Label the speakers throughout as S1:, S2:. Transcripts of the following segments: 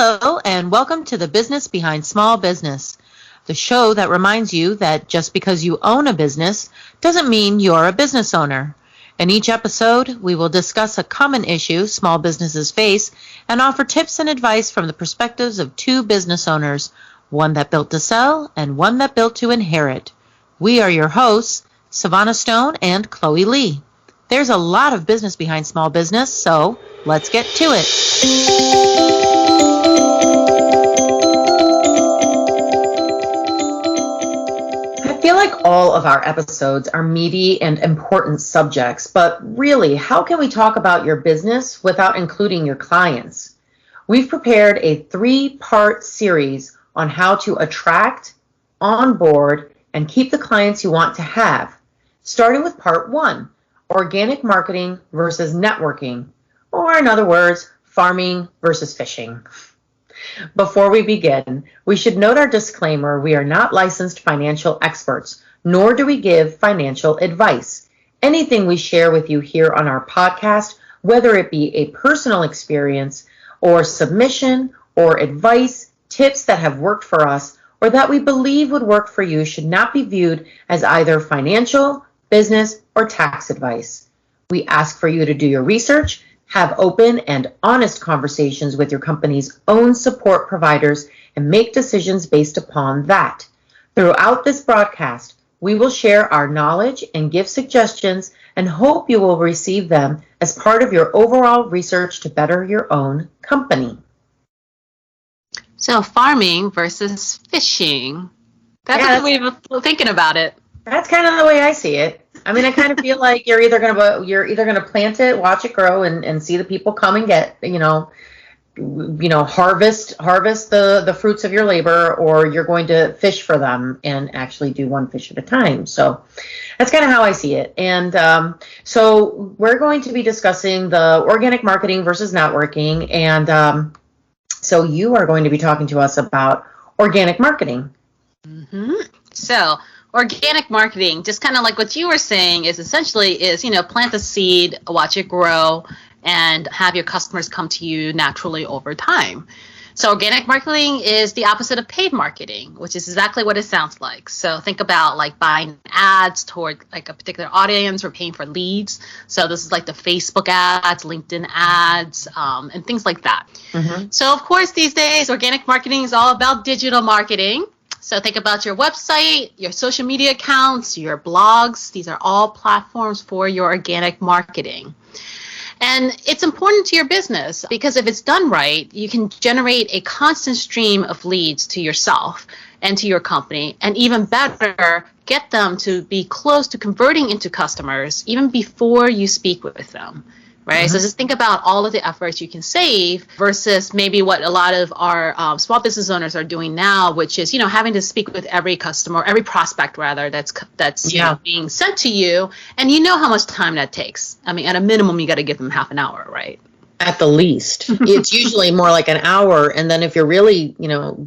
S1: Hello, and welcome to the Business Behind Small Business, the show that reminds you that just because you own a business doesn't mean you're a business owner. In each episode, we will discuss a common issue small businesses face and offer tips and advice from the perspectives of two business owners, one that built to sell and one that built to inherit. We are your hosts, Savannah Stone and Chloe Lee. There's a lot of business behind small business, so let's get to it. I feel like all of our episodes are meaty and important subjects, but really, how can we talk about your business without including your clients? We've prepared a 3-part series on how to attract, onboard, and keep the clients you want to have, starting with part 1, organic marketing versus networking, or in other words, farming versus fishing. Before we begin, we should note our disclaimer: we are not licensed financial experts, nor do we give financial advice. Anything we share with you here on our podcast, whether it be a personal experience or submission or advice, tips that have worked for us or that we believe would work for you, should not be viewed as either financial, business, or tax advice. We ask for you to do your research, have open and honest conversations with your company's own support providers, and make decisions based upon that. Throughout this broadcast, we will share our knowledge and give suggestions and hope you will receive them as part of your overall research to better your own company.
S2: So farming versus fishing. That's a good way of thinking about it.
S1: That's kind of the way I see it. I mean, I kind of feel like you're either gonna plant it, watch it grow, and see the people come and get harvest the fruits of your labor, or you're going to fish for them and actually do one fish at a time. So that's kind of how I see it. And so we're going to be discussing the organic marketing versus networking, and so you are going to be talking to us about organic marketing.
S2: Mm-hmm. So organic marketing, just kind of like what you were saying, is plant the seed, watch it grow, and have your customers come to you naturally over time. So organic marketing is the opposite of paid marketing, which is exactly what it sounds like. So think about like buying ads toward like a particular audience or paying for leads. So this is like the Facebook ads, LinkedIn ads, and things like that. Mm-hmm. So of course, these days, organic marketing is all about digital marketing. So think about your website, your social media accounts, your blogs. These are all platforms for your organic marketing. And it's important to your business because if it's done right, you can generate a constant stream of leads to yourself and to your company, and even better, get them to be close to converting into customers even before you speak with them. Right. Mm-hmm. So just think about all of the efforts you can save versus maybe what a lot of our small business owners are doing now, which is, having to speak with every customer, every prospect rather, that's being sent to you. And you know how much time that takes. I mean, at a minimum, you got to give them half an hour, right?
S1: At the least. It's usually more like an hour. And then if you're really,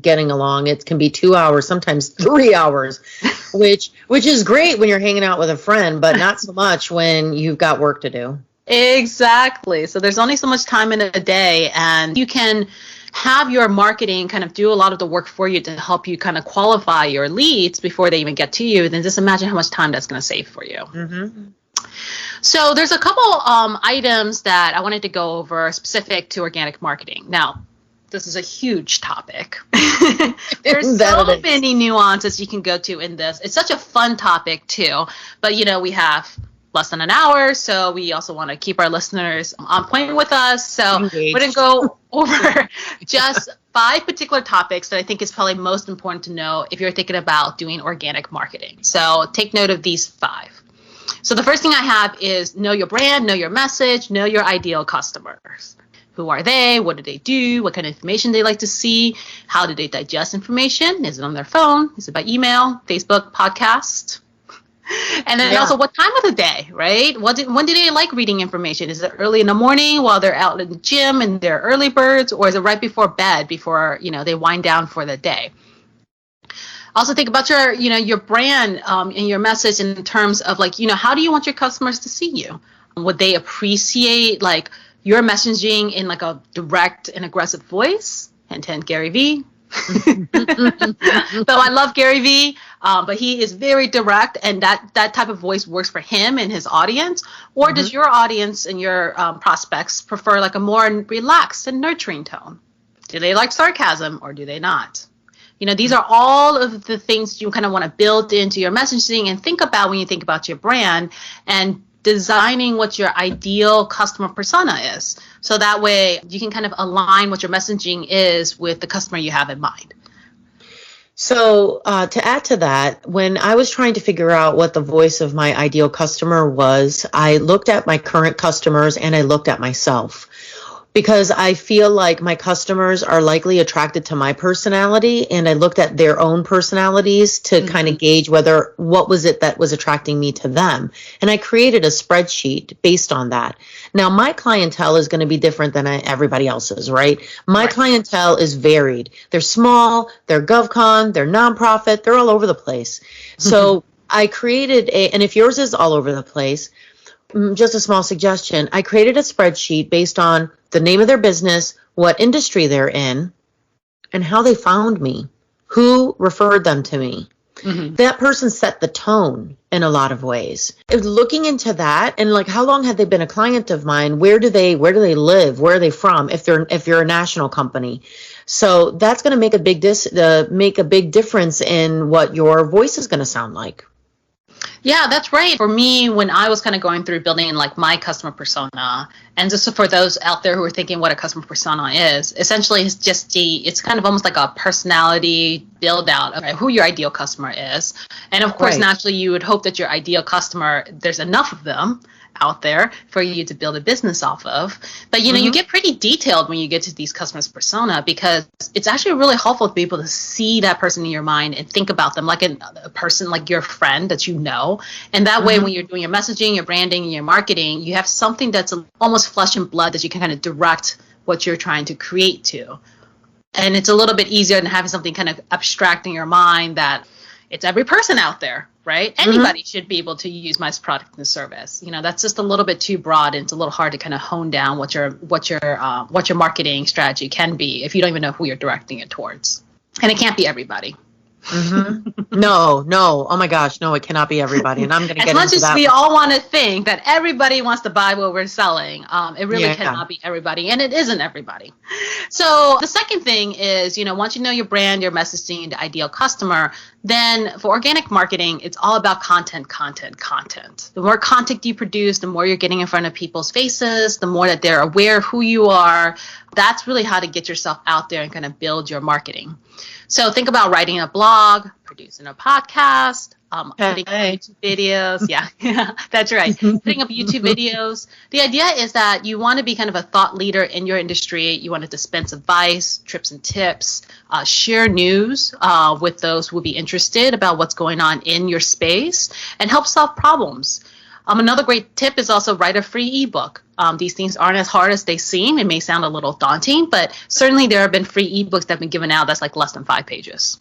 S1: getting along, it can be 2 hours, sometimes 3 hours, which is great when you're hanging out with a friend, but not so much when you've got work to do.
S2: Exactly. So there's only so much time in a day, and you can have your marketing kind of do a lot of the work for you to help you kind of qualify your leads before they even get to you. Then just imagine how much time that's going to save for you. Mm-hmm. So there's a couple items that I wanted to go over specific to organic marketing. Now, this is a huge topic. There's so many nuances you can go to in this. It's such a fun topic too, but we have less than an hour, so we also want to keep our listeners on point with us. So we're going to go over just 5 particular topics that I think is probably most important to know if you're thinking about doing organic marketing. So take note of these 5. So the first thing I have is know your brand, know your message, know your ideal customers. Who are they? What do they do? What kind of information they like to see? How do they digest information? Is it on their phone? Is it by email, Facebook, podcast? And then also, what time of the day, right? When do they like reading information? Is it early in the morning while they're out in the gym and they're early birds, or is it right before bed, before they wind down for the day? Also think about your brand and your message in terms of how do you want your customers to see you? Would they appreciate your messaging in a direct and aggressive voice? hint, hint, Gary Vee. So I love Gary Vee, but he is very direct, and that type of voice works for him and his audience. Or does your audience and your prospects prefer like a more relaxed and nurturing tone? Do they like sarcasm or do they not? These are all of the things you kind of want to build into your messaging and think about when you think about your brand and designing what your ideal customer persona is. So that way you can kind of align what your messaging is with the customer you have in mind.
S1: So to add to that, when I was trying to figure out what the voice of my ideal customer was, I looked at my current customers and I looked at myself. Because I feel like my customers are likely attracted to my personality, and I looked at their own personalities to kind of gauge what was it that was attracting me to them. And I created a spreadsheet based on that. Now, my clientele is going to be different than everybody else's, right? My clientele is varied. They're small, they're GovCon, they're nonprofit, they're all over the place. So I created and if yours is all over the place, just a small suggestion. I created a spreadsheet based on the name of their business, what industry they're in, and how they found me, who referred them to me. That person set the tone in a lot of ways. Looking into that and like how long had they been a client of mine? Where do they live? Where are they from? If you're a national company. So that's going to make a big difference in what your voice is going to sound like.
S2: Yeah, that's right. For me, when I was kind of going through building like my customer persona, and just for those out there who are thinking what a customer persona is, essentially it's kind of almost like a personality build out of who your ideal customer is. And of course, naturally, you would hope that your ideal customer, there's enough of them out there for you to build a business off of. But you get pretty detailed when you get to these customers persona, because it's actually really helpful to be able to see that person in your mind and think about them like a person, like your friend that you know. And that way, when you're doing your messaging, your branding, and your marketing, you have something that's almost flesh and blood that you can kind of direct what you're trying to create to. And it's a little bit easier than having something kind of abstract in your mind that it's every person out there, right? Anybody should be able to use my product and service. That's just a little bit too broad, and it's a little hard to kind of hone down what your marketing strategy can be if you don't even know who you're directing it towards. And it can't be everybody.
S1: No. Oh my gosh, no, it cannot be everybody. And I'm going to get into that.
S2: As much as we all want to think that everybody wants to buy what we're selling, it really cannot be everybody, and it isn't everybody. So the second thing is, once you know your brand, your messaging, the ideal customer, then for organic marketing, it's all about content. The more content you produce, the more you're getting in front of people's faces, the more that they're aware of who you are. That's really how to get yourself out there and kind of build your marketing. So think about writing a blog, producing a podcast, putting up YouTube videos. Yeah, that's right. Putting up YouTube videos. The idea is that you want to be kind of a thought leader in your industry. You want to dispense advice, tips and tips, share news with those who will be interested about what's going on in your space, and help solve problems. Another great tip is also write a free ebook. These things aren't as hard as they seem. It may sound a little daunting, but certainly there have been free ebooks that have been given out that's like less than 5 pages.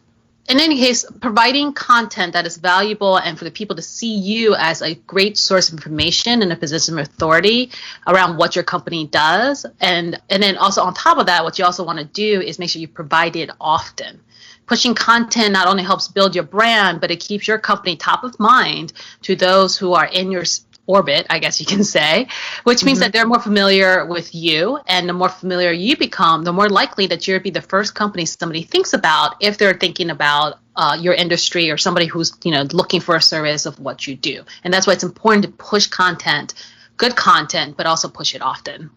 S2: In any case, providing content that is valuable and for the people to see you as a great source of information and a position of authority around what your company does. And then also on top of that, what you also want to do is make sure you provide it often. Pushing content not only helps build your brand, but it keeps your company top of mind to those who are in your orbit, I guess you can say, which means that they're more familiar with you. And the more familiar you become, the more likely that you'll be the first company somebody thinks about if they're thinking about your industry or somebody who's looking for a service of what you do. And that's why it's important to push content, good content, but also push it often.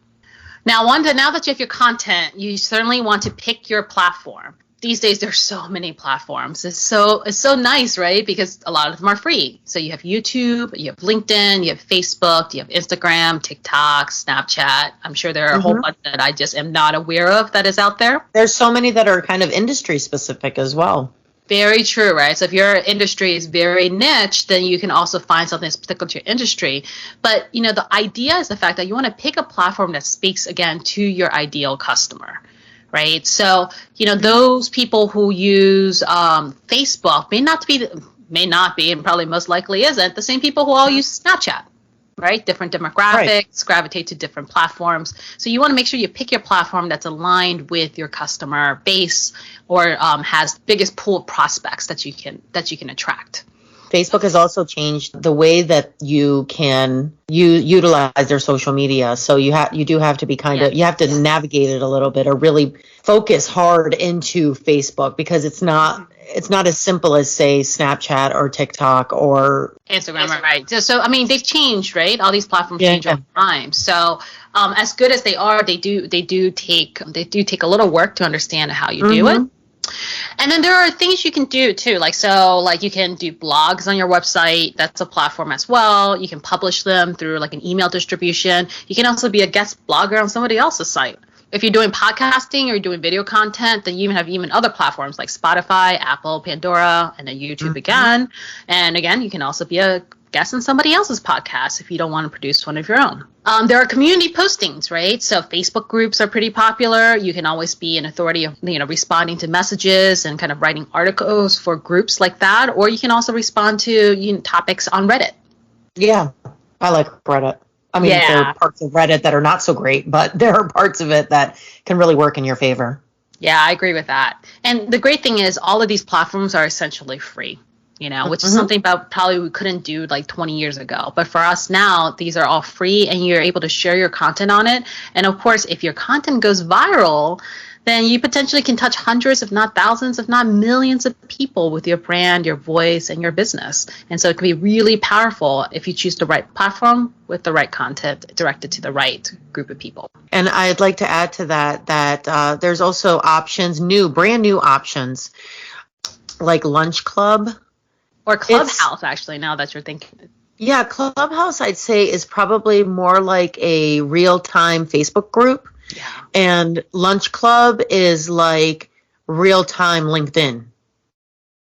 S2: Now that you have your content, you certainly want to pick your platform. These days, there's so many platforms. It's so nice, right? Because a lot of them are free. So you have YouTube, you have LinkedIn, you have Facebook, you have Instagram, TikTok, Snapchat. I'm sure there are a whole bunch that I just am not aware of that is out there.
S1: There's so many that are kind of industry specific as well.
S2: Very true, right? So if your industry is very niche, then you can also find something that's particular to your industry. But, the idea is the fact that you want to pick a platform that speaks, again, to your ideal customer. Right. So, those people who use Facebook may not be, and probably most likely isn't, the same people who all use Snapchat. right? Different
S1: Right.
S2: demographics gravitate to different platforms. So you want to make sure you pick your platform that's aligned with your customer base or has biggest pool of prospects that you can attract.
S1: Facebook has also changed the way that you utilize their social media. So you do have to be
S2: Yeah.
S1: you have to navigate it a little bit or really focus hard into Facebook because it's not as simple as say Snapchat or TikTok or
S2: Instagram, right? So I mean, they've changed, right? All these platforms change
S1: yeah.
S2: over time. So as good as they are, they do take a little work to understand how you do it.
S1: Mm-hmm.
S2: And then there are things you can do too, like you can do blogs on your website. That's a platform as well. You can publish them through like an email distribution. You can also be a guest blogger on somebody else's site. If you're doing podcasting or you're doing video content, then you have even other platforms like Spotify, Apple, Pandora, and then YouTube again. And again, you can also be a guest on somebody else's podcast if you don't want to produce one of your own. There are community postings, right? So Facebook groups are pretty popular. You can always be an authority of, responding to messages and kind of writing articles for groups like that. Or you can also respond to topics on Reddit.
S1: Yeah, I like Reddit. I mean, there are parts of Reddit that are not so great, but there are parts of it that can really work in your favor.
S2: Yeah, I agree with that. And the great thing is all of these platforms are essentially free, which is something about probably we couldn't do like 20 years ago. But for us now, these are all free and you're able to share your content on it. And of course, if your content goes viral, then you potentially can touch hundreds, if not thousands, if not millions of people with your brand, your voice, and your business. And so it can be really powerful if you choose the right platform with the right content directed to the right group of people.
S1: And I'd like to add to that there's also brand new options like Lunch Club.
S2: Or Clubhouse, actually, now that you're thinking.
S1: Yeah, Clubhouse, I'd say, is probably more like a real-time Facebook group.
S2: Yeah.
S1: And Lunch Club is like real-time LinkedIn.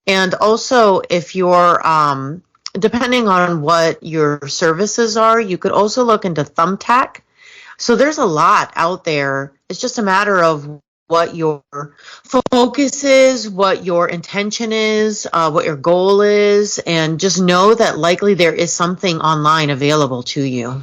S1: And also, if you're, depending on what your services are, you could also look into Thumbtack. So there's a lot out there. It's just a matter of what your focus is, what your intention is, what your goal is, and just know that likely there is something online available to you.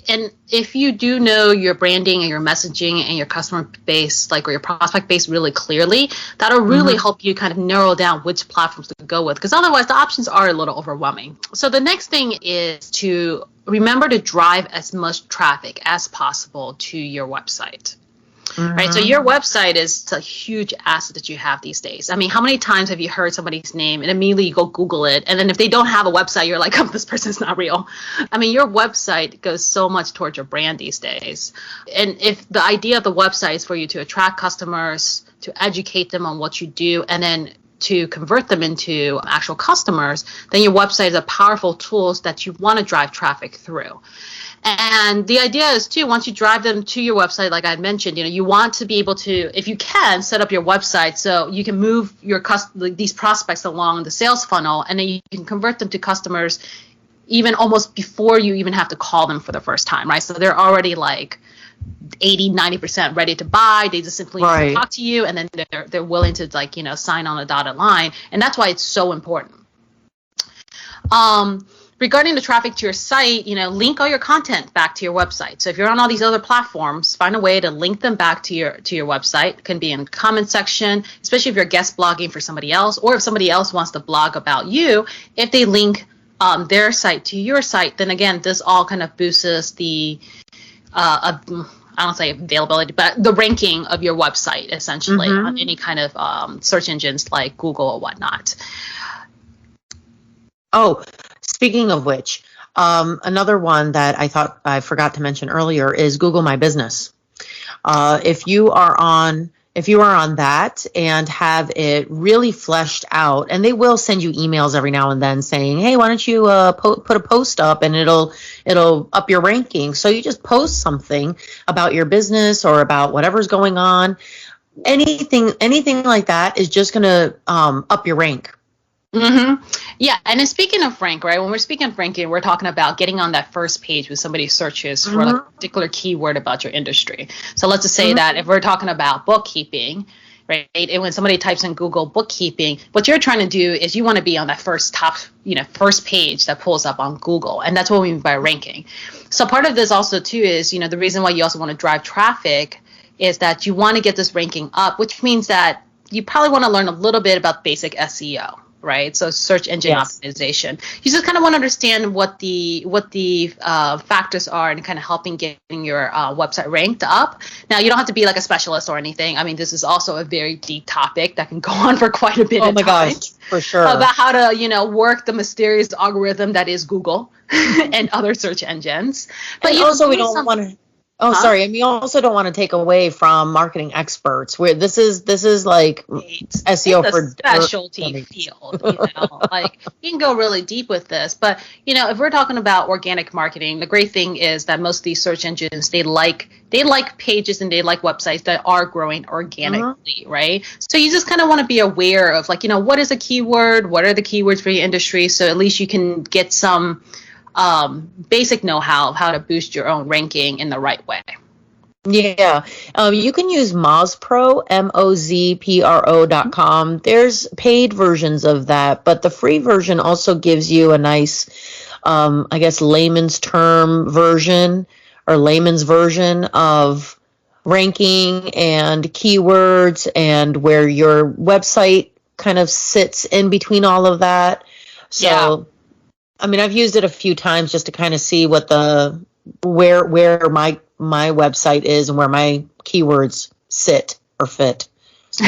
S2: And if you do know your branding and your messaging and your customer base, or your prospect base really clearly, that'll really help you kind of narrow down which platforms to go with, because otherwise the options are a little overwhelming. So the next thing is to remember to drive as much traffic as possible to your website. Right, so your website is a huge asset that you have these days. I mean, how many times have you heard somebody's name and immediately you go Google it, and then if they don't have a website, you're like, oh, this person's not real. I mean, your website goes so much towards your brand these days. And if the idea of the website is for you to attract customers, to educate them on what you do, and then to convert them into actual customers, then your website is a powerful tool that you want to drive traffic through. And the idea is too, once you drive them to your website, like I mentioned, you want to be able to, if you can, set up your website so you can move these prospects along the sales funnel, and then you can convert them to customers even almost before you even have to call them for the first time, right? So they're already like 80-90% ready to buy. They just simply talk to you, and then they're willing to sign on a dotted line, and that's why it's so important. Regarding the traffic to your site, link all your content back to your website. So if you're on all these other platforms, find a way to link them back to your website. It can be in the comment section, especially if you're guest blogging for somebody else, or if somebody else wants to blog about you. If they link their site to your site, then again, this all kind of boosts the I don't say availability, but the ranking of your website essentially on any kind of search engines like Google or whatnot.
S1: Oh, speaking of which, another one that I thought I forgot to mention earlier is Google My Business. If you are on that and have it really fleshed out, and they will send you emails every now and then saying, hey, why don't you put a post up and it'll up your ranking. So you just post something about your business or about whatever's going on. Anything like that is just going to up your rank.
S2: Yeah, and then speaking of rank, right, when we're speaking of ranking, we're talking about getting on that first page when somebody searches for like a particular keyword about your industry. So let's just say that if we're talking about bookkeeping, right? And when somebody types in Google bookkeeping, what you're trying to do is you want to be on that first page that pulls up on Google. And that's what we mean by ranking. So part of this also too is, the reason why you also want to drive traffic is that you want to get this ranking up, which means that you probably want to learn a little bit about basic SEO, right? So search engine optimization. You just kind of want to understand what the factors are and kind of helping getting your website ranked up. Now, you don't have to be like a specialist or anything. I mean, this is also a very deep topic that can go on for quite a bit of time.
S1: Oh my gosh, for sure.
S2: About how to, work the mysterious algorithm that is Google and other search engines.
S1: But also we don't want to. Oh, sorry. And we also don't want to take away from marketing experts. Where this is like SEO
S2: it's
S1: for
S2: a specialty field. Like you can go really deep with this. But if we're talking about organic marketing, the great thing is that most of these search engines they like pages and they like websites that are growing organically, right? So you just kind of want to be aware of what is a keyword, what are the keywords for your industry, so at least you can get some basic know-how of how to boost your own ranking in the right way.
S1: Yeah. You can use Mozpro, Mozpro.com. There's paid versions of that, but the free version also gives you a nice, I guess, layman's version of ranking and keywords and where your website kind of sits in between all of that. So yeah. I mean, I've used it a few times just to kind of see what where my website is and where my keywords sit or fit. So.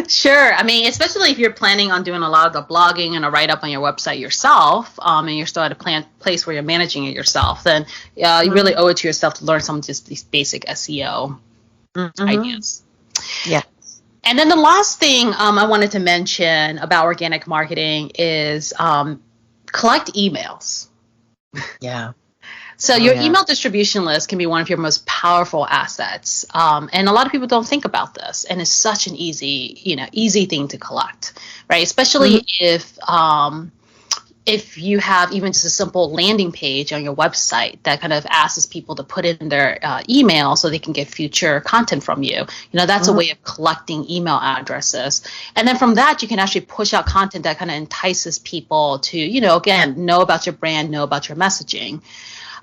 S2: Sure. I mean, especially if you're planning on doing a lot of the blogging and a write-up on your website yourself, and you're still at a place where you're managing it yourself, then you really owe it to yourself to learn some of just these basic SEO ideas.
S1: Yeah.
S2: And then the last thing I wanted to mention about organic marketing is collect emails.
S1: Yeah.
S2: So your email distribution list can be one of your most powerful assets. And a lot of people don't think about this. And it's such an easy thing to collect, right? Especially if you have even just a simple landing page on your website that kind of asks people to put in their email so they can get future content from you. That's a way of collecting email addresses. And then from that, you can actually push out content that kind of entices people to, again, know about your brand, know about your messaging.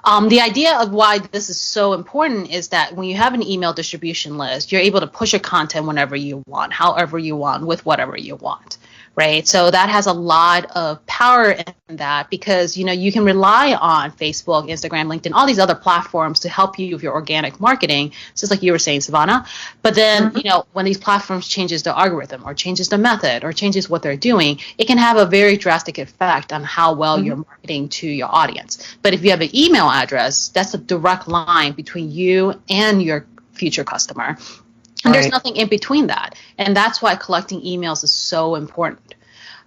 S2: The idea of why this is so important is that when you have an email distribution list, you're able to push your content whenever you want, however you want, with whatever you want. Right. So that has a lot of power in that because, you can rely on Facebook, Instagram, LinkedIn, all these other platforms to help you with your organic marketing, just like you were saying, Savannah. But then, when these platforms changes the algorithm or changes the method or changes what they're doing, it can have a very drastic effect on how well you're marketing to your audience. But if you have an email address, that's a direct line between you and your future customer. And there's nothing in between that. And that's why collecting emails is so important.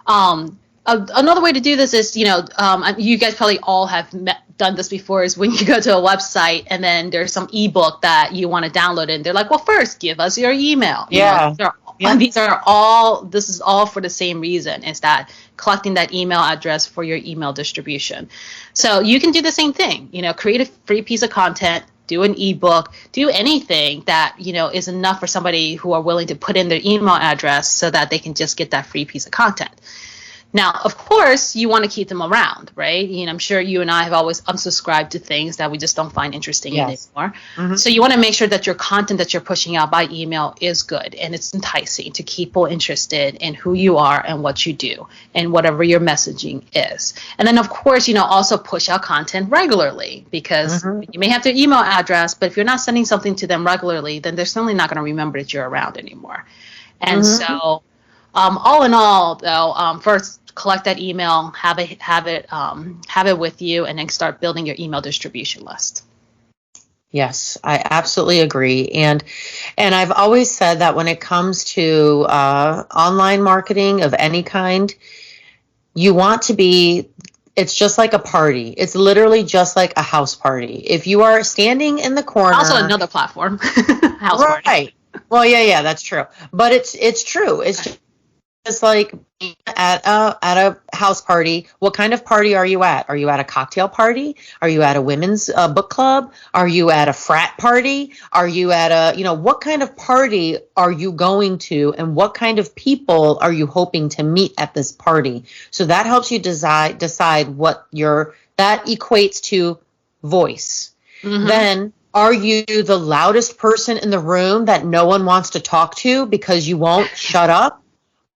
S2: Another way to do this is, you guys probably all have done this before, is when you go to a website and then there's some ebook that you want to download and they're like, well, first give us your email. This is all for the same reason, is that collecting that email address for your email distribution. So you can do the same thing, create a free piece of content, do an ebook, do anything that, is enough for somebody who are willing to put in their email address so that they can just get that free piece of content. Now, of course, you want to keep them around, right? I'm sure you and I have always unsubscribed to things that we just don't find interesting anymore. So you want to make sure that your content that you're pushing out by email is good and it's enticing to keep people interested in who you are and what you do and whatever your messaging is. And then, of course, also push out content regularly because you may have their email address, but if you're not sending something to them regularly, then they're certainly not going to remember that you're around anymore. And so all in all, though, first, collect that email, have it with you, and then start building your email distribution list.
S1: Yes, I absolutely agree. And I've always said that when it comes to online marketing of any kind, you want to be, it's just like a party. It's literally just like a house party. If you are standing in the corner.
S2: Also another platform. House party.
S1: Right. Well, yeah, that's true. But it's true. It's Just like at a house party, what kind of party are you at? Are you at a cocktail party? Are you at a women's book club? Are you at a frat party? Are you at what kind of party are you going to, and what kind of people are you hoping to meet at this party? So that helps you decide what that equates to voice. Mm-hmm. Then, are you the loudest person in the room that no one wants to talk to because you won't shut up?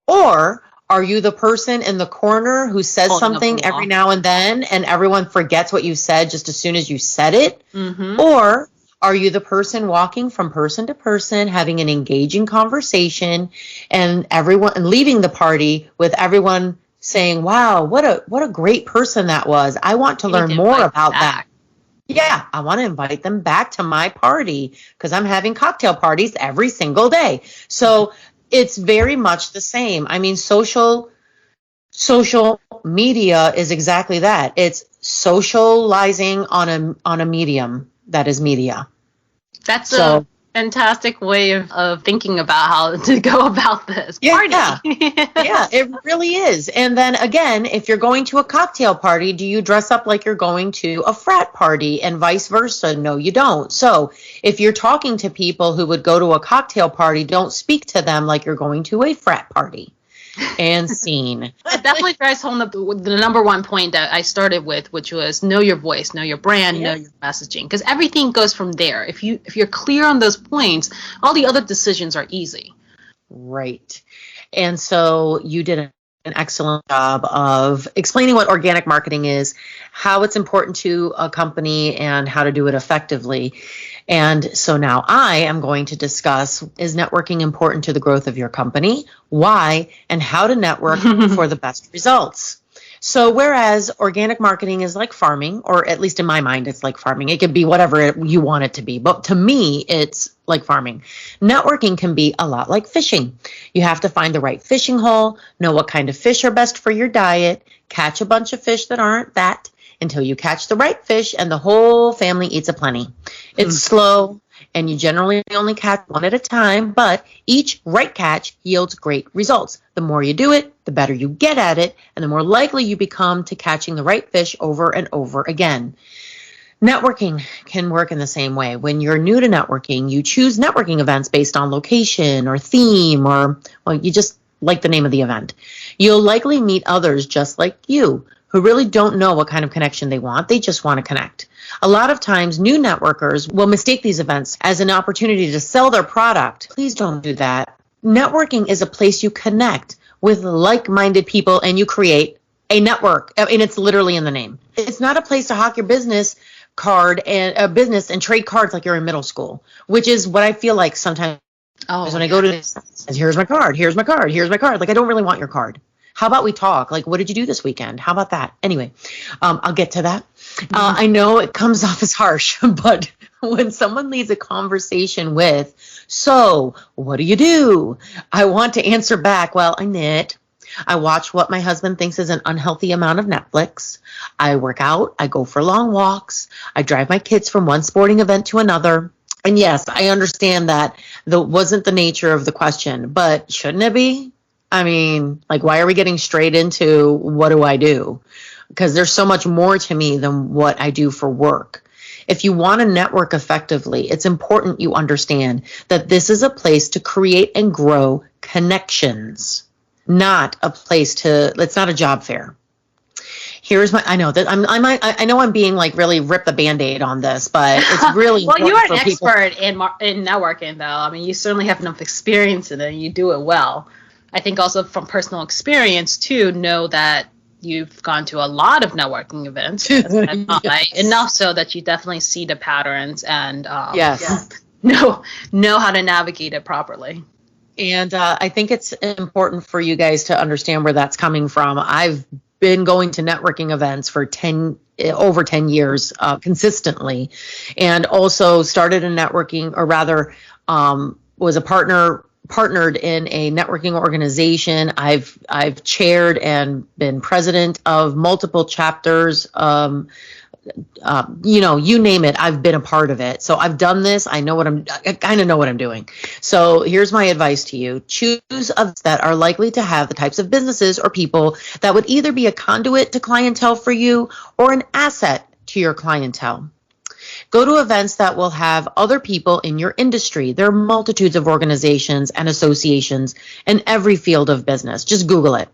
S1: Or are you the person in the corner who says something every now and then and everyone forgets what you said just as soon as you said it? Mm-hmm. Or are you the person walking from person to person, having an engaging conversation, and leaving the party with everyone saying, wow, what a great person that was. I want to learn more about that. Yeah, I want to invite them back to my party because I'm having cocktail parties every single day. So it's very much the same. I mean, social media is exactly that. It's socializing on a medium that is media.
S2: That's a fantastic way of thinking about how to go about this party.
S1: Yeah, it really is. And then again, if you're going to a cocktail party, do you dress up like you're going to a frat party and vice versa? No, you don't. So if you're talking to people who would go to a cocktail party, don't speak to them like you're going to a frat party. And scene.
S2: It definitely drives home the number one point that I started with, which was know your voice, know your brand, know your messaging, because everything goes from there. If you're clear on those points, all the other decisions are easy.
S1: Right. And so you did an excellent job of explaining what organic marketing is, how it's important to a company, and how to do it effectively. And so now I am going to discuss, is networking important to the growth of your company? Why? And how to network for the best results. So whereas organic marketing is like farming, or at least in my mind, it's like farming. It could be whatever you want it to be. But to me, it's like farming. Networking can be a lot like fishing. You have to find the right fishing hole, know what kind of fish are best for your diet, catch a bunch of fish that aren't that, until you catch the right fish and the whole family eats aplenty. It's slow, and you generally only catch one at a time, but each right catch yields great results. The more you do it, the better you get at it, and the more likely you become to catching the right fish over and over again. Networking can work in the same way. When you're new to networking, you choose networking events based on location or theme, or, well, you just like the name of the event. You'll likely meet others just like you, who really don't know what kind of connection they want. They just want to connect. A lot of times, new networkers will mistake these events as an opportunity to sell their product. Please don't do that. Networking is a place you connect with like-minded people and you create a network. I mean, it's literally in the name. It's not a place to hawk your business card and a business and trade cards like you're in middle school, which is what I feel like sometimes when I go to this. Here's my card. Here's my card. Here's my card. Like, I don't really want your card. How about we talk? Like, what did you do this weekend? How about that? Anyway, I'll get to that. I know it comes off as harsh, but when someone leads a conversation with, so what do? I want to answer back, well, I knit. I watch what my husband thinks is an unhealthy amount of Netflix. I work out. I go for long walks. I drive my kids from one sporting event to another. And yes, I understand that wasn't the nature of the question, but shouldn't it be? I mean, like, why are we getting straight into what do I do? Because there's so much more to me than what I do for work. If you want to network effectively, it's important you understand that this is a place to create and grow connections, not a place it's not a job fair. I know I'm being like really rip the Band-Aid on this, but it's really
S2: well, you are an expert in networking, though. I mean, you certainly have enough experience in it, and you do it well. I think also from personal experience, too, know that you've gone to a lot of networking events, enough so that you definitely see the patterns and know how to navigate it properly.
S1: And I think it's important for you guys to understand where that's coming from. I've been going to networking events for over 10 years consistently, and also started a networking, or rather was a partnered in a networking organization. I've chaired and been president of multiple chapters, you name it, I've been a part of it. So I've done this. I kind of know what I'm doing. So here's my advice to you. Choose events that are likely to have the types of businesses or people that would either be a conduit to clientele for you or an asset to your clientele. Go to events that will have other people in your industry. There are multitudes of organizations and associations in every field of business. Just Google it.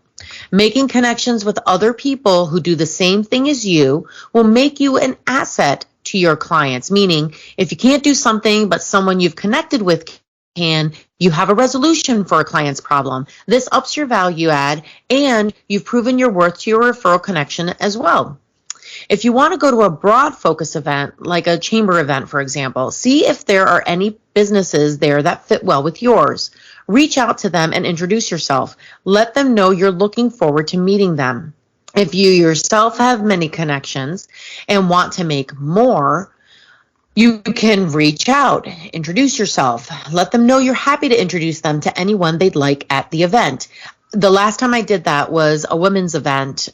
S1: Making connections with other people who do the same thing as you will make you an asset to your clients, meaning if you can't do something but someone you've connected with can, you have a resolution for a client's problem. This ups your value add, and you've proven your worth to your referral connection as well. If you want to go to a broad focus event, like a chamber event, for example, see if there are any businesses there that fit well with yours. Reach out to them and introduce yourself. Let them know you're looking forward to meeting them. If you yourself have many connections and want to make more, you can reach out, introduce yourself, let them know you're happy to introduce them to anyone they'd like at the event. The last time I did that was a women's event.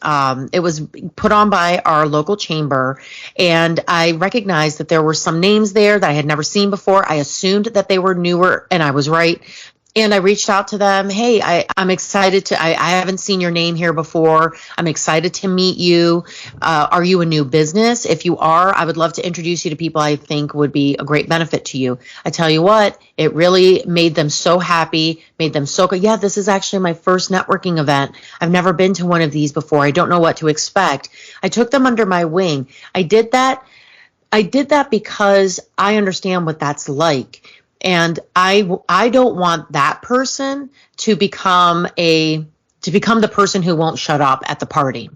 S1: It was put on by our local chamber, and I recognized that there were some names there that I had never seen before. I assumed that they were newer, and I was right. And I reached out to them. Hey, I'm excited I haven't seen your name here before. I'm excited to meet you. Are you a new business? If you are, I would love to introduce you to people I think would be a great benefit to you. I tell you what, it really made them so happy, made them so good. Yeah, this is actually my first networking event. I've never been to one of these before. I don't know what to expect. I took them under my wing. I did that because I understand what that's like. And I don't want that person to become the person who won't shut up at the party.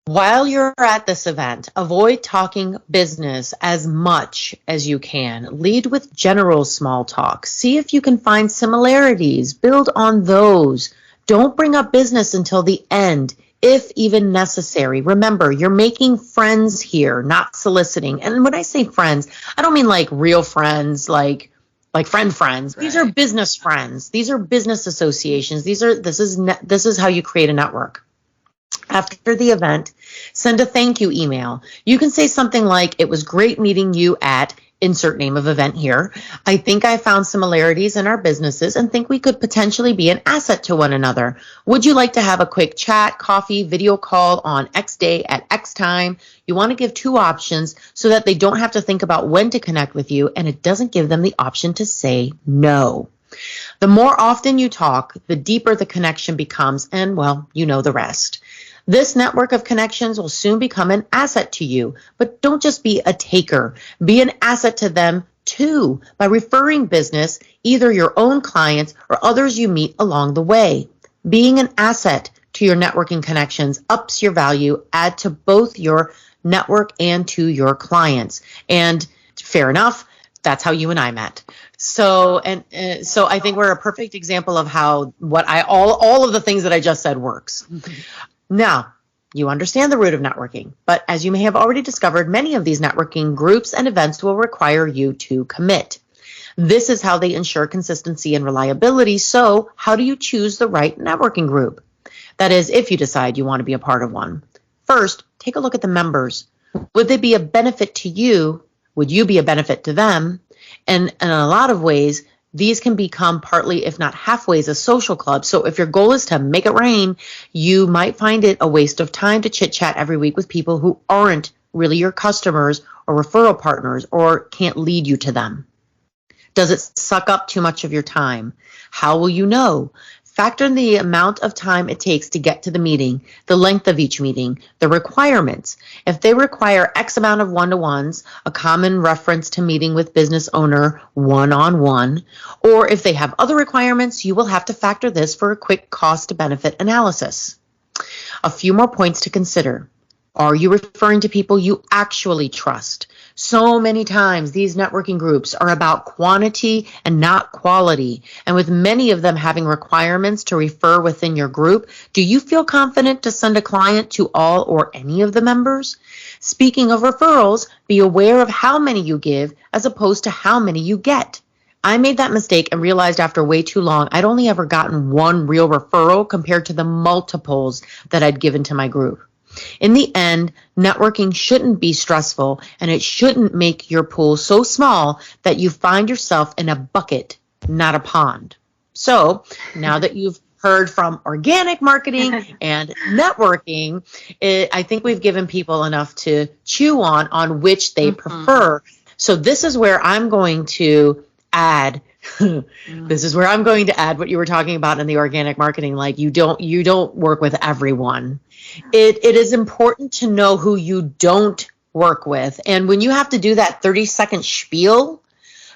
S1: While you're at this event, avoid talking business as much as you can. Lead with general small talk. See if you can find similarities. Build on those. Don't bring up business until the end, if even necessary. Remember, you're making friends here, not soliciting. And when I say friends, I don't mean like real friends, like friends. These are business friends. These are business associations. This is how you create a network. After the event, send a thank you email. You can say something like, it was great meeting you at insert name of event here. I think I found similarities in our businesses and think we could potentially be an asset to one another. Would you like to have a quick chat, coffee, video call on X day at X time? You want to give 2 options so that they don't have to think about when to connect with you, and it doesn't give them the option to say no. The more often you talk, the deeper the connection becomes, and well, you know the rest. This network of connections will soon become an asset to you, but don't just be a taker. Be an asset to them too by referring business, either your own clients or others you meet along the way. Being an asset to your networking connections ups your value, add to both your network and to your clients. And fair enough, that's how you and I met. So I think we're a perfect example of how all of the things that I just said works. Now, you understand the root of networking, but as you may have already discovered, many of these networking groups and events will require you to commit. This is how they ensure consistency and reliability. So how do you choose the right networking group? That is, if you decide you want to be a part of one. First, take a look at the members. Would they be a benefit to you? Would you be a benefit to them? And in a lot of ways, these can become partly, if not halfway, a social club. So if your goal is to make it rain, you might find it a waste of time to chit-chat every week with people who aren't really your customers or referral partners or can't lead you to them. Does it suck up too much of your time? How will you know? Factor in the amount of time it takes to get to the meeting, the length of each meeting, the requirements. If they require X amount of one-to-ones, a common reference to meeting with business owner one-on-one, or if they have other requirements, you will have to factor this for a quick cost-to-benefit analysis. A few more points to consider. Are you referring to people you actually trust? So many times these networking groups are about quantity and not quality. And with many of them having requirements to refer within your group, do you feel confident to send a client to all or any of the members? Speaking of referrals, be aware of how many you give as opposed to how many you get. I made that mistake and realized after way too long I'd only ever gotten one real referral compared to the multiples that I'd given to my group. In the end, networking shouldn't be stressful, and it shouldn't make your pool so small that you find yourself in a bucket, not a pond. So now that you've heard from organic marketing and networking, I think we've given people enough to chew on which they prefer. So this is where I'm going to add this is where I'm going to add what you were talking about in the organic marketing. Like you don't work with everyone. It is important to know who you don't work with. And when you have to do that 30-second spiel,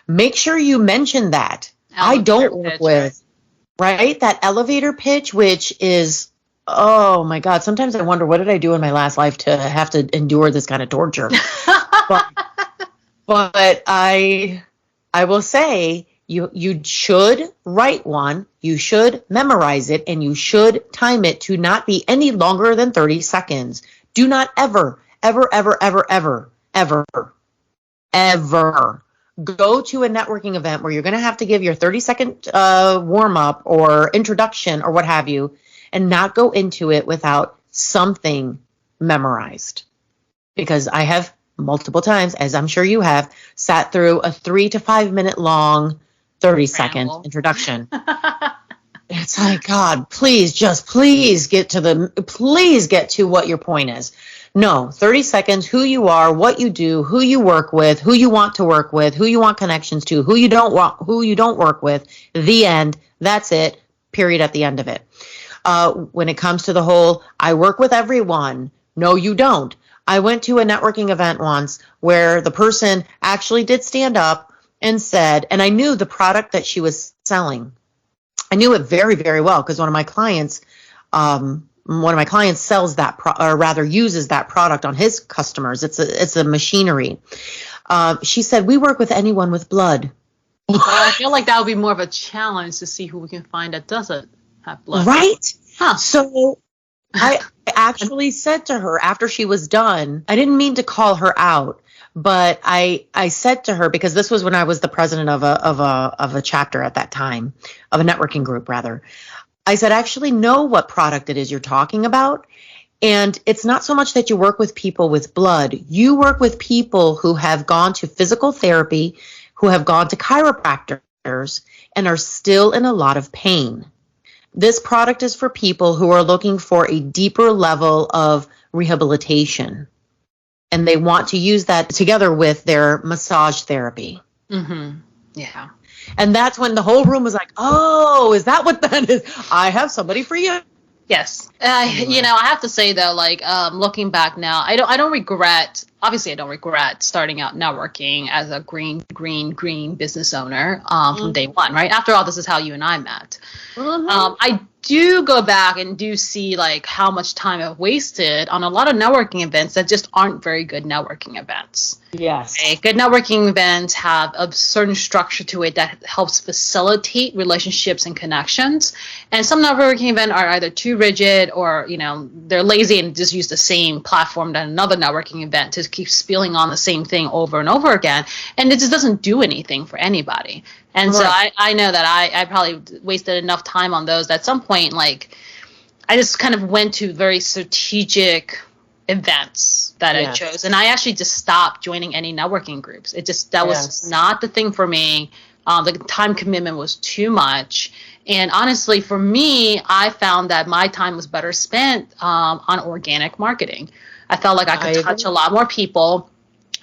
S1: make sure you mention that. I don't work with, right? That elevator pitch, which is, oh my God, sometimes I wonder, what did I do in my last life to have to endure this kind of torture? but I will say, you should write one, you should memorize it, and you should time it to not be any longer than 30 seconds. Do not ever go to a networking event where you're going to have to give your 30-second warm-up or introduction or what have you, and not go into it without something memorized. Because I have multiple times, as I'm sure you have, sat through a 3 to 5 minute long 30-second introduction. It's like, God, please get to what your point is. No, 30 seconds, who you are, what you do, who you work with, who you want to work with, who you want connections to, who you don't work with, the end. That's it, period, at the end of it. When it comes to the whole, I work with everyone. No, you don't. I went to a networking event once where the person actually did stand up and said, and I knew the product that she was selling. I knew it very, very well because one of my clients sells that, or rather uses that product on his customers. It's a machinery. She said, we work with anyone with blood.
S2: Well, I feel like that would be more of a challenge to see who we can find that doesn't have blood.
S1: Right? Huh. So I actually said to her after she was done, I didn't mean to call her out, but I said to her, because this was when I was the president of a chapter at that time, of a networking group rather. I said, I actually know what product it is you're talking about. And it's not so much that you work with people with blood. You work with people who have gone to physical therapy, who have gone to chiropractors, and are still in a lot of pain. This product is for people who are looking for a deeper level of rehabilitation. And they want to use that together with their massage therapy.
S2: Mm-hmm. Yeah.
S1: And that's when the whole room was like, oh, is that what that is? I have somebody for you.
S2: Yes. Anyway. I have to say though, like, looking back now, I don't regret starting out networking as a green business owner, from day one, right? After all, this is how you and I met. Mm-hmm. I do go back and do see like how much time I've wasted on a lot of networking events that just aren't very good networking events.
S1: Yes.
S2: Okay? Good networking events have a certain structure to it that helps facilitate relationships and connections. And some networking events are either too rigid or, they're lazy and just use the same platform that another networking event to keep spilling on the same thing over and over again. And it just doesn't do anything for anybody. And so I know that I probably wasted enough time on those that at some point, like, I just kind of went to very strategic events that I chose. And I actually just stopped joining any networking groups. That was not the thing for me. The time commitment was too much. And honestly, for me, I found that my time was better spent on organic marketing. I felt like I could touch a lot more people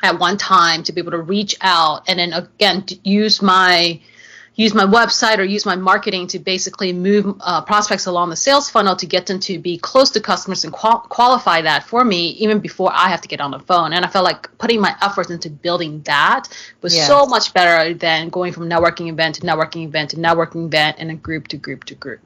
S2: at one time to be able to reach out and then again to use my website or use my marketing to basically move prospects along the sales funnel to get them to be close to customers and qualify that for me even before I have to get on the phone. And I felt like putting my efforts into building that was so much better than going from networking event to networking event to networking event and a group to group to group.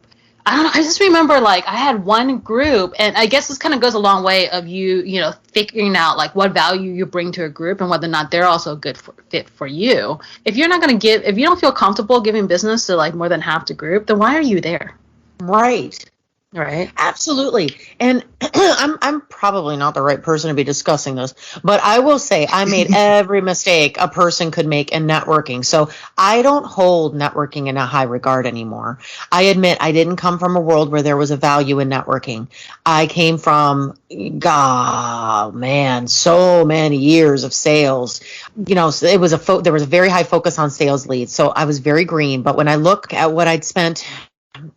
S2: I don't know. I just remember like I had one group, and I guess this kind of goes a long way of you figuring out like what value you bring to a group and whether or not they're also a good fit for you. If you're not going to if you don't feel comfortable giving business to like more than half the group, then why are you there?
S1: Right.
S2: Right.
S1: Absolutely. And I'm probably not the right person to be discussing this, but I will say I made every mistake a person could make in networking. So I don't hold networking in a high regard anymore. I admit I didn't come from a world where there was a value in networking. I came from, God, man, so many years of sales. So it was there was a very high focus on sales leads. So I was very green. But when I look at what I'd spent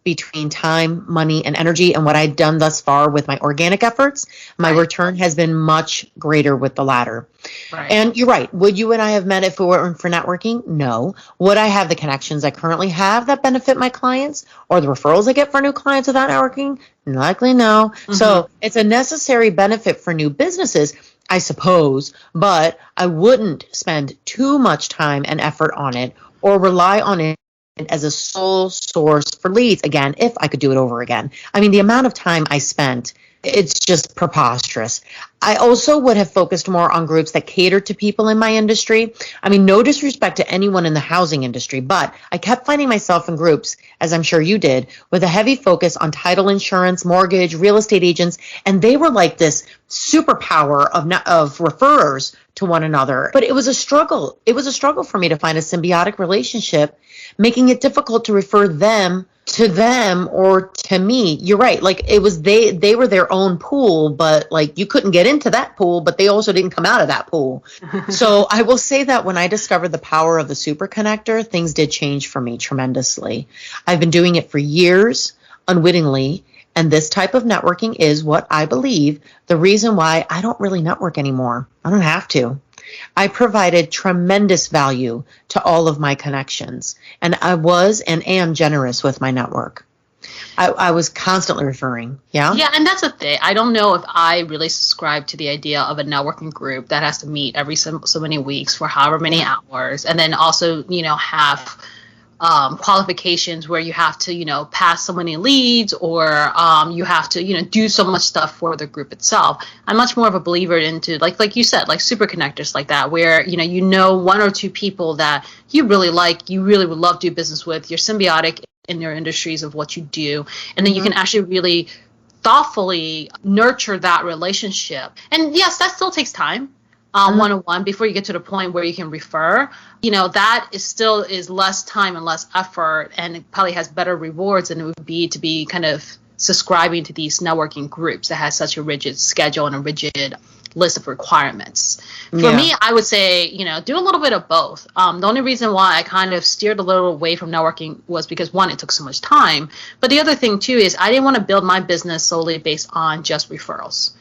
S1: between time, money, and energy and what I'd done thus far with my organic efforts, my return has been much greater with the latter.
S2: Right.
S1: And you're right. Would you and I have met if it weren't for networking? No. Would I have the connections I currently have that benefit my clients or the referrals I get for new clients without networking? Likely no. Mm-hmm. So it's a necessary benefit for new businesses, I suppose, but I wouldn't spend too much time and effort on it or rely on it as a sole source for leads again, if I could do it over again. I mean, the amount of time I spent, it's just preposterous. I also would have focused more on groups that cater to people in my industry. I mean, no disrespect to anyone in the housing industry, but I kept finding myself in groups, as I'm sure you did, with a heavy focus on title insurance, mortgage, real estate agents, and they were like this superpower of referrers to one another. But it was a struggle. It was a struggle for me to find a symbiotic relationship, making it difficult to refer them to them or to me. You're right. Like it was they were their own pool, but like you couldn't get into that pool, but they also didn't come out of that pool. So I will say that when I discovered the power of the super connector, things did change for me tremendously. I've been doing it for years, unwittingly, and this type of networking is what I believe the reason why I don't really network anymore. I don't have to. I provided tremendous value to all of my connections, and I was and am generous with my network. I was constantly referring. Yeah.
S2: Yeah, and that's the thing. I don't know if I really subscribe to the idea of a networking group that has to meet every so many weeks for however many hours, and then also have qualifications where you have to pass so many leads or you have to do so much stuff for the group itself. I'm much more of a believer into like you said, like super connectors like that, where one or two people that you really like, you really would love to do business with, you're symbiotic in your industries of what you do, and then you can actually really thoughtfully nurture that relationship. And yes, that still takes time. One-on-one before you get to the point where you can refer, that is less time and less effort, and it probably has better rewards than it would be to be kind of subscribing to these networking groups that has such a rigid schedule and a rigid list of requirements. For me, I would say, do a little bit of both. The only reason why I kind of steered a little away from networking was because, one, it took so much time. But the other thing, too, is I didn't want to build my business solely based on just referrals.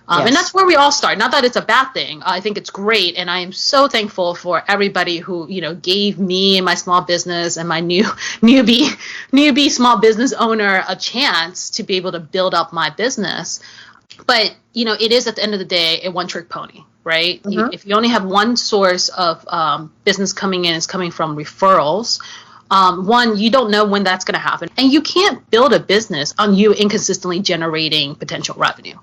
S2: And that's where we all start. Not that it's a bad thing. I think it's great. And I am so thankful for everybody who, gave me and my small business and my newbie small business owner a chance to be able to build up my business. But, it is at the end of the day a one-trick pony, right? If you only have one source of business coming in, it's coming from referrals. One, you don't know when that's going to happen. And you can't build a business on you inconsistently generating potential revenue.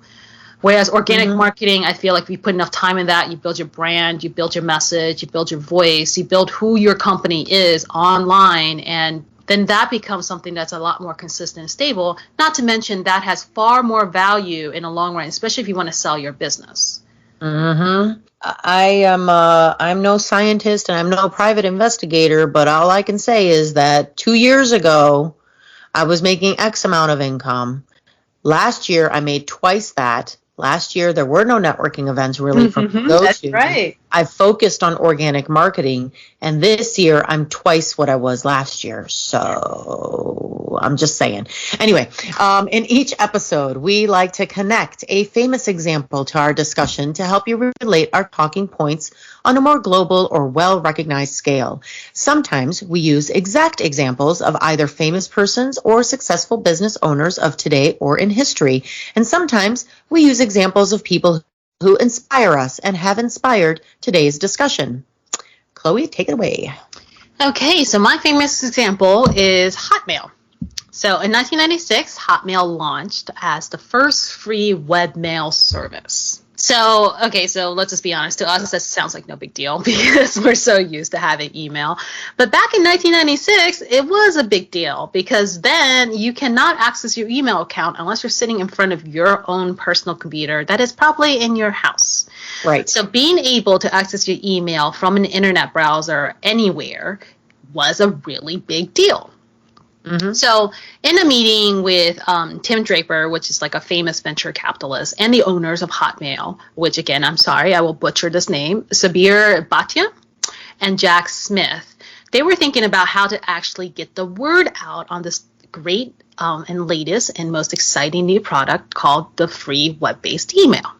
S2: Whereas organic marketing, I feel like if you put enough time in that, you build your brand, you build your message, you build your voice, you build who your company is online, and then that becomes something that's a lot more consistent and stable. Not to mention that has far more value in the long run, especially if you want to sell your business.
S1: I'm no scientist and I'm no private investigator, but all I can say is that 2 years ago, I was making X amount of income. Last year, I made twice that. Last year, there were no networking events really for me to go
S2: That's
S1: to.
S2: Right.
S1: I focused on organic marketing, and this year, I'm twice what I was last year. So I'm just saying. Anyway, in each episode, we like to connect a famous example to our discussion to help you relate our talking points on a more global or well-recognized scale. Sometimes we use exact examples of either famous persons or successful business owners of today or in history. And sometimes we use examples of people who inspire us and have inspired today's discussion. Chloe, take it away.
S2: Okay, so my famous example is Hotmail. So in 1996, Hotmail launched as the first free webmail service. So let's just be honest. To us, that sounds like no big deal because we're so used to having email. But back in 1996, it was a big deal because then you cannot access your email account unless you're sitting in front of your own personal computer that is probably in your house.
S1: Right.
S2: So being able to access your email from an internet browser anywhere was a really big deal. Mm-hmm. So in a meeting with Tim Draper, which is like a famous venture capitalist, and the owners of Hotmail, which again, I'm sorry, I will butcher this name, Sabir Bhatia and Jack Smith, they were thinking about how to actually get the word out on this great and latest and most exciting new product called the free web-based email.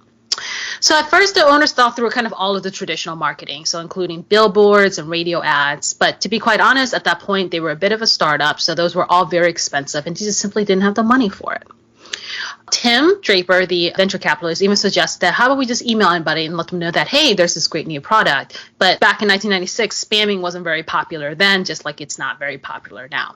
S2: So at first, the owners thought through kind of all of the traditional marketing, so including billboards and radio ads. But to be quite honest, at that point, they were a bit of a startup, so those were all very expensive, and they just simply didn't have the money for it. Tim Draper, the venture capitalist, even suggested that how about we just email anybody and let them know that, hey, there's this great new product. But back in 1996, spamming wasn't very popular then, just like it's not very popular now.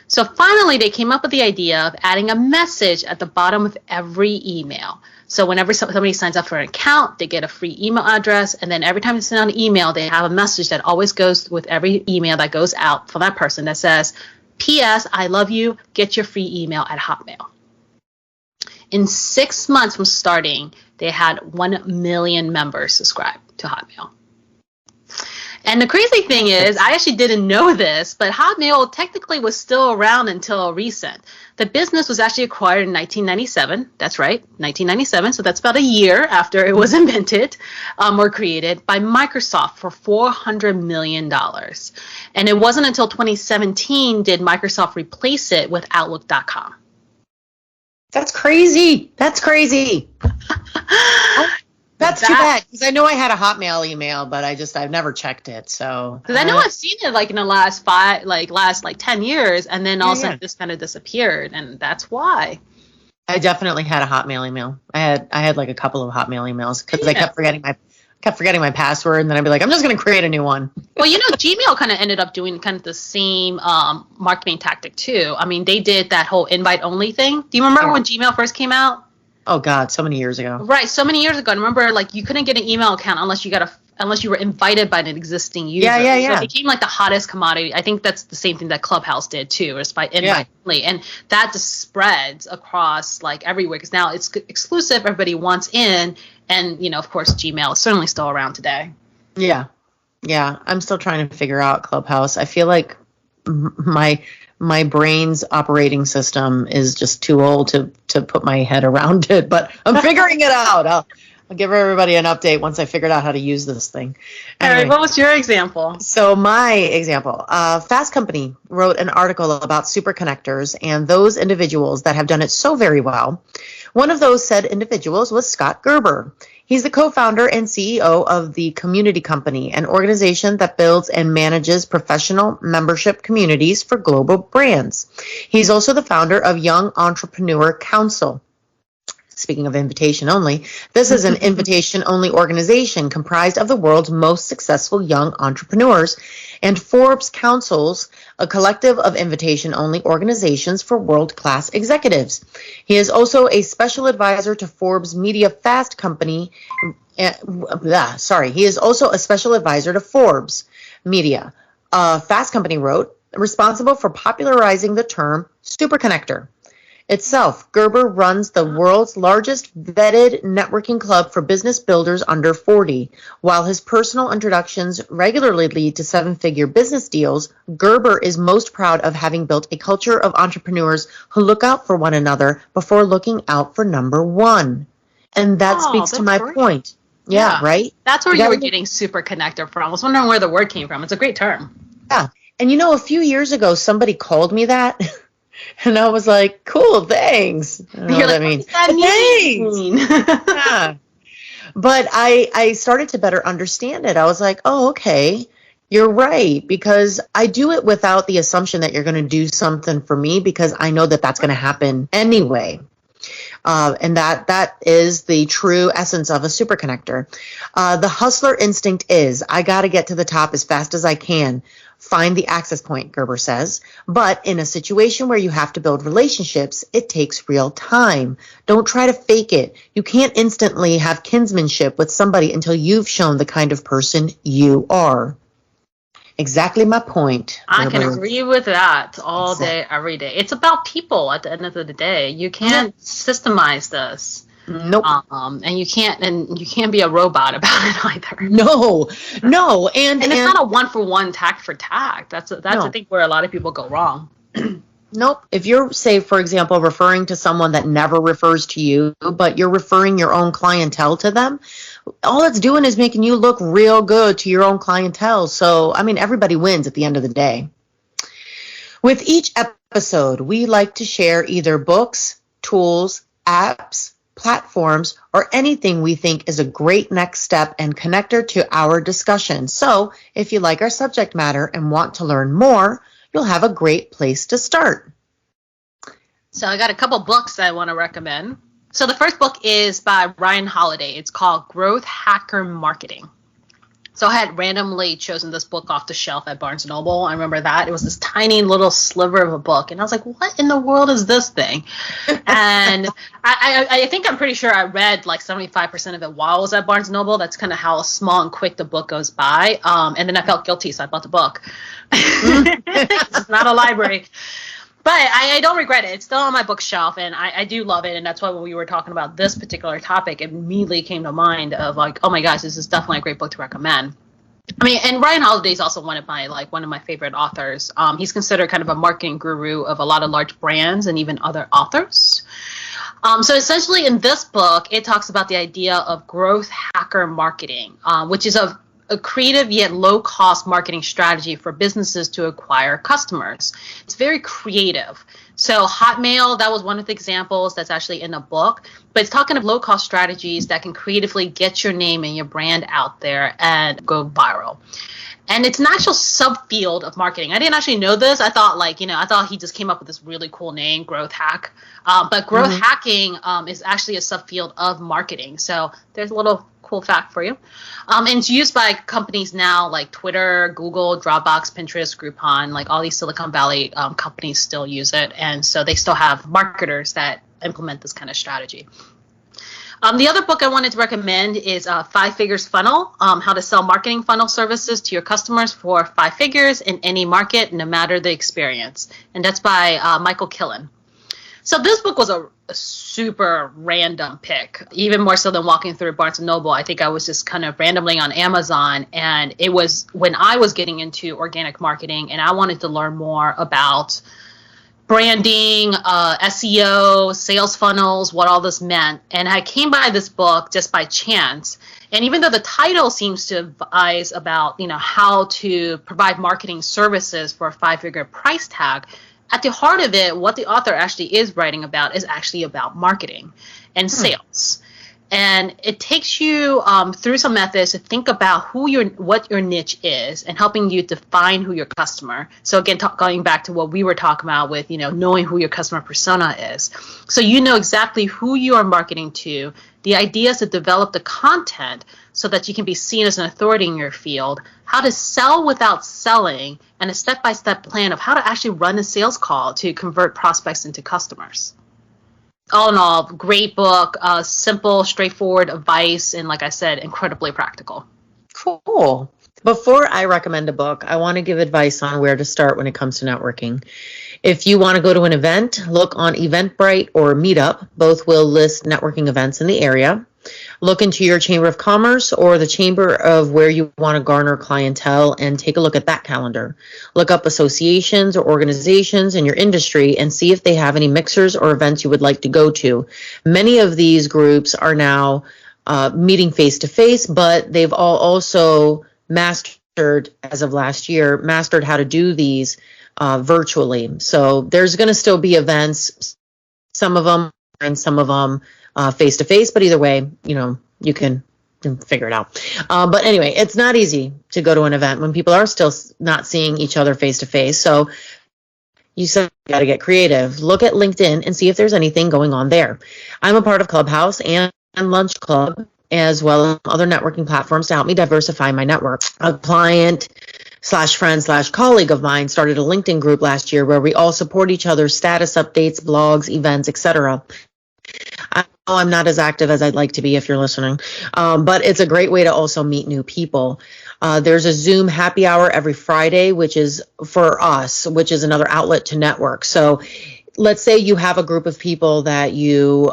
S2: So finally, they came up with the idea of adding a message at the bottom of every email. So whenever somebody signs up for an account, they get a free email address. And then every time they send out an email, they have a message that always goes with every email that goes out from that person that says, P.S. I love you. Get your free email at Hotmail. In 6 months from starting, they had 1 million members subscribe to Hotmail. And the crazy thing is, I actually didn't know this, but Hotmail technically was still around until recent. The business was actually acquired in 1997. That's right, 1997. So that's about a year after it was invented or created by Microsoft for $400 million. And it wasn't until 2017 did Microsoft replace it with Outlook.com.
S1: That's crazy. That's crazy. That's too bad, because I know I had a Hotmail email, but I've never checked it. So
S2: because I know I've seen it like in the last 10 years, and then all of a sudden this kind of disappeared, and that's why.
S1: I definitely had a Hotmail email. I had like a couple of Hotmail emails because I kept forgetting my password, and then I'd be like, I'm just going to create a new one.
S2: Well, Gmail kind of ended up doing kind of the same marketing tactic too. I mean, they did that whole invite only thing. Do you remember when Gmail first came out?
S1: Oh God, so many years ago.
S2: Right, so many years ago. And remember, like, you couldn't get an email account unless you were invited by an existing user.
S1: Yeah.
S2: So it became like the hottest commodity. I think that's the same thing that Clubhouse did too, or by invite only. And that just spreads across like everywhere because now it's exclusive. Everybody wants in, and of course, Gmail is certainly still around today.
S1: Yeah. I'm still trying to figure out Clubhouse. I feel like my brain's operating system is just too old to put my head around it, but I'm figuring it out. I'll give everybody an update once I figured out how to use this thing.
S2: Anyway, all right, what was your example?
S1: So my example, Fast Company wrote an article about super connectors and those individuals that have done it so very well. One of those said individuals was Scott Gerber. He's the co-founder and CEO of the Community Company, an organization that builds and manages professional membership communities for global brands. He's also the founder of Young Entrepreneur Council. Speaking of invitation only, this is an invitation only organization comprised of the world's most successful young entrepreneurs, and Forbes Councils, a collective of invitation only organizations for world-class executives. He is also a special advisor to Forbes Media Fast Company. He is also a special advisor to Forbes Media. Fast Company wrote, responsible for popularizing the term superconnector. Itself, Gerber runs the world's largest vetted networking club for business builders under 40. While his personal introductions regularly lead to seven-figure business deals, Gerber is most proud of having built a culture of entrepreneurs who look out for one another before looking out for number one. And that speaks to my point. Yeah, right?
S2: That's where you were getting super connector from. I was wondering where the word came from. It's a great term.
S1: Yeah. And a few years ago, somebody called me that. And I was like, cool, thanks. I don't know what that means. Thanks. Yeah. But I started to better understand it. I was like, oh, okay, you're right. Because I do it without the assumption that you're going to do something for me because I know that that's going to happen anyway. And that is the true essence of a superconnector. The hustler instinct is, I got to get to the top as fast as I can. find the access point, Gerber says. But in a situation where you have to build relationships, it takes real time. Don't try to fake it. You can't instantly have kinsmanship with somebody until you've shown the kind of person you are. Exactly my point.
S2: I can agree with that all day, every day. It's about people at the end of the day. You can't systemize this.
S1: Nope.
S2: And you can't be a robot about it either.
S1: No. And
S2: it's not a one-for-one, tact for tact. That's I think where a lot of people go wrong.
S1: Nope. If you're, say, for example, referring to someone that never refers to you, but you're referring your own clientele to them, all it's doing is making you look real good to your own clientele. So, I mean, everybody wins at the end of the day. With each episode, we like to share either books, tools, apps, platforms, or anything we think is a great next step and connector to our discussion. So, if you like our subject matter and want to learn more, you'll have a great place to start.
S2: So I got a couple books I want to recommend. So the first book is by Ryan Holiday. It's called Growth Hacker Marketing. So I had randomly chosen this book off the shelf at Barnes & Noble. I remember that. It was this tiny little sliver of a book. And I was like, what in the world is this thing? And I think I'm pretty sure I read like 75% of it while I was at Barnes & Noble. That's kind of how small and quick the book goes by. And then I felt guilty, so I bought the book. It's not a library. But I don't regret it. It's still on my bookshelf, and I do love it. And that's why when we were talking about this particular topic, it immediately came to mind of like, oh my gosh, this is definitely a great book to recommend. I mean, and Ryan Holiday is also one of my favorite authors. He's considered kind of a marketing guru of a lot of large brands and even other authors. So essentially in this book, it talks about the idea of growth hacker marketing, which is a creative yet low-cost marketing strategy for businesses to acquire customers. It's very creative. So Hotmail, that was one of the examples that's actually in the book. But it's talking of low-cost strategies that can creatively get your name and your brand out there and go viral. And it's an actual subfield of marketing. I didn't actually know this. I thought he just came up with this really cool name, growth hack. But growth hacking is actually a subfield of marketing. So there's a little cool fact for you. And it's used by companies now like Twitter, Google, Dropbox, Pinterest, Groupon, like all these Silicon Valley companies still use it. And so they still have marketers that implement this kind of strategy. The other book I wanted to recommend is 5 Figures Funnel, how to sell marketing funnel services to your customers for 5 figures in any market, no matter the experience. And that's by Michael Killen. So this book was a super random pick, even more so than walking through Barnes & Noble. I think I was just kind of randomly on Amazon, and it was when I was getting into organic marketing and I wanted to learn more about branding, SEO, sales funnels, what all this meant. And I came by this book just by chance. And even though the title seems to advise about, how to provide marketing services for a 5-figure price tag, at the heart of it, what the author actually is writing about is actually about marketing and sales. And it takes you through some methods to think about what your niche is and helping you define who your customer. So again, going back to what we were talking about with, knowing who your customer persona is. So you know exactly who you are marketing to. The idea is to develop the content so that you can be seen as an authority in your field, how to sell without selling, and a step-by-step plan of how to actually run a sales call to convert prospects into customers. All in all, great book, simple, straightforward advice, and like I said, incredibly practical.
S1: Cool. Before I recommend a book, I want to give advice on where to start when it comes to networking. If you want to go to an event, look on Eventbrite or Meetup. Both will list networking events in the area. Look into your Chamber of Commerce or the chamber of where you want to garner clientele and take a look at that calendar. Look up associations or organizations in your industry and see if they have any mixers or events you would like to go to. Many of these groups are now meeting face-to-face, but they've all also mastered, as of last year, mastered how to do these virtually. So there's going to still be events, some of them and some of them face-to-face, but either way, you can figure it out. But anyway, it's not easy to go to an event when people are still not seeing each other face-to-face. So you got to get creative. Look at LinkedIn and see if there's anything going on there. I'm a part of Clubhouse and Lunch Club, as well as other networking platforms to help me diversify my network. A client slash friend slash colleague of mine started a LinkedIn group last year where we all support each other's status updates, blogs, events, etc. I know I'm not as active as I'd like to be if you're listening, but it's a great way to also meet new people. There's a Zoom happy hour every Friday, which is for us, which is another outlet to network. So let's say you have a group of people that you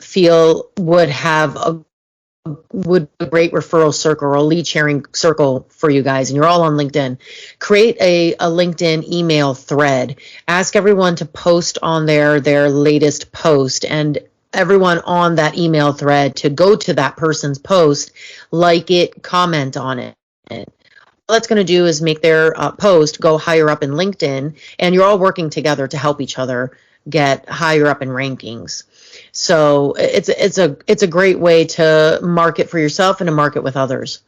S1: feel would a great referral circle or a lead sharing circle for you guys, and you're all on LinkedIn. Create a LinkedIn email thread. Ask everyone to post on their latest post, and everyone on that email thread to go to that person's post, like it, comment on it. All that's going to do is make their post go higher up in LinkedIn, and you're all working together to help each other get higher up in rankings. So it's a great way to market for yourself and to market with others.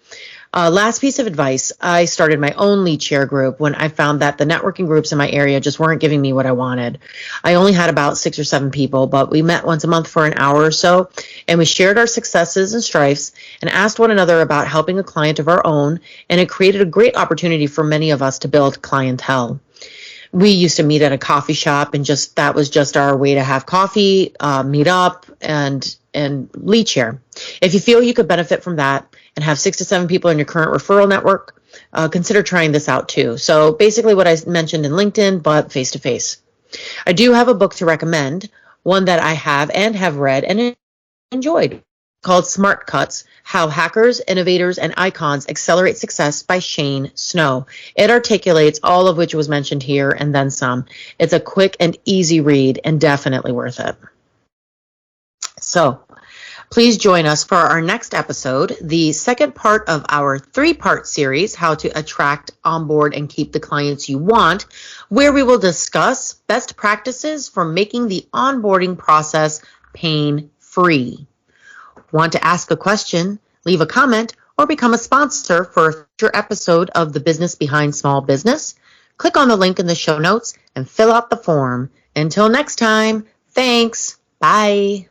S1: Last piece of advice, I started my own lead share group when I found that the networking groups in my area just weren't giving me what I wanted. I only had about 6 or 7 people, but we met once a month for an hour or so, and we shared our successes and strifes and asked one another about helping a client of our own, and it created a great opportunity for many of us to build clientele. We used to meet at a coffee shop, and that was just our way to have coffee, meet up, and lead share. If you feel you could benefit from that and have 6 to 7 people in your current referral network, consider trying this out too. So basically what I mentioned in LinkedIn, but face to face. I do have a book to recommend, one that I have read and enjoyed, called Smart Cuts: How Hackers, Innovators, and Icons Accelerate Success by Shane Snow. It articulates all of which was mentioned here and then some. It's a quick and easy read and definitely worth it. So please join us for our next episode, the second part of our 3-part series, How to Attract, Onboard, and Keep the Clients You Want, where we will discuss best practices for making the onboarding process pain-free. Want to ask a question, leave a comment, or become a sponsor for a future episode of The Business Behind Small Business? Click on the link in the show notes and fill out the form. Until next time, thanks. Bye.